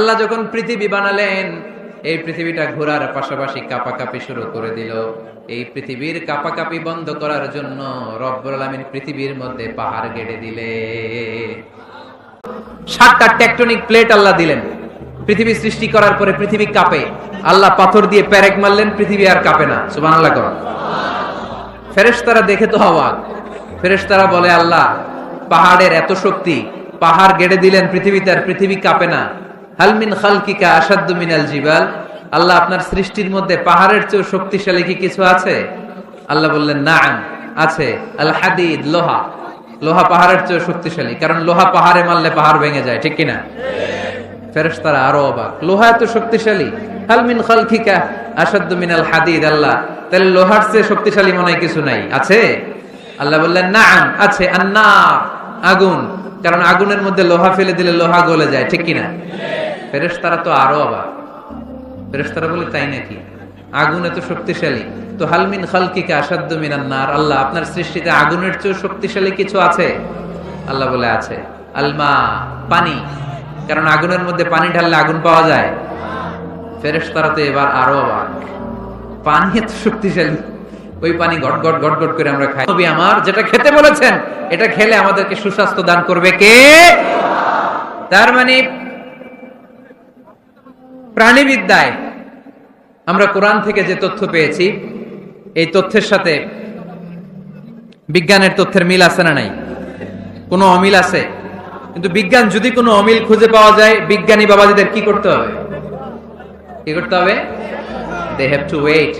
আল্লাহ যখন পৃথিবী বানালেন, এই পৃথিবীটা ঘোরার পাশাপাশি কাঁপাকাঁপি শুরু করে দিল। এই পৃথিবীর কাঁপাকাঁপি বন্ধ করার জন্য রব্বুল আলামিন পৃথিবীর মধ্যে পাহাড় গেড়ে দিলেন। 7টা টেকটনিক প্লেট আল্লাহ দিলেন। পৃথিবী সৃষ্টি করার পরে পৃথিবী কাঁপে, আল্লাহ পাথর দিয়ে পেরেক মারলেন, পৃথিবী আর কাঁপে না। সুবহানাল্লাহ করো। ফেরেশতারা দেখে তো অবাক। ফেরেশতারা বলে, আল্লাহ পাহাড়ের এত শক্তি, পাহাড় গেড়ে দিলেন পৃথিবীতে, আর পৃথিবী কাঁপে না। হাল মিন খালকিকা আশাদ্দু মিনাল জিবাল, আল্লাহ আপনার সৃষ্টির মধ্যে পাহাড়ের চেয়ে শক্তিশালী কি কিছু আছে? আল্লাহ বললেন, নাআম, আছে। আল হাদিদ, লোহা। লোহা পাহাড়ের চেয়ে শক্তিশালী, কারণ লোহা পাহাড়ে মারলে পাহাড় ভেঙে যায়, ঠিক কিনা? ফেরেশতারা আরো অবাক, লোহা এত শক্তিশালী? হাল মিন খালকিকা আশাদ্দু মিনাল হাদিদ, আল্লাহ তাহলে লোহার চেয়ে শক্তিশালী মনে হয় কিছু নাই, আছে? আল্লাহ বললেন, নাআম, আছে। আন্নার, আগুন, কারণ আগুনের মধ্যে লোহা ফেলে দিলে লোহা গলে যায়, ঠিক কিনা? ফেরেশতারা তো আরো অবাক। ফেরেশতারা বলে, তাই নাকি? আগুন এত শক্তিশালী, তো হাল মিন খালকিকা আশাদ্দু মিনান নার, আল্লাহ আপনার সৃষ্টিতে আগুনের চেয়ে শক্তিশালী কিছু আছে? আল্লাহ বলে, আছে। আলমা, পানি, কারণ আগুনের মধ্যে পানি ঢাললে আগুন পাওয়া যায়। ফেরেশতারা তো এবার আরো অবাক, পানি এত শক্তিশালী, ওই পানি গট গট গট গট করে আমরা খাই। নবী আমার যেটা খেতে বলেছেন, এটা খেলে আমাদেরকে সুস্বাস্থ্য দান করবে কে? তার মানে প্রাণীবিদ্যায় আমরা কোরআন থেকে যে তথ্য পেয়েছি, এই তথ্যের সাথে বিজ্ঞানের তথ্যের মিল আছে না নাই? কোনো অমিল আছে? কিন্তু বিজ্ঞান যদি কোনো অমিল খুঁজে পাওয়া যায়, বিজ্ঞানী বাবাজিদের কি করতে হবে? কি করতে হবে? They have to wait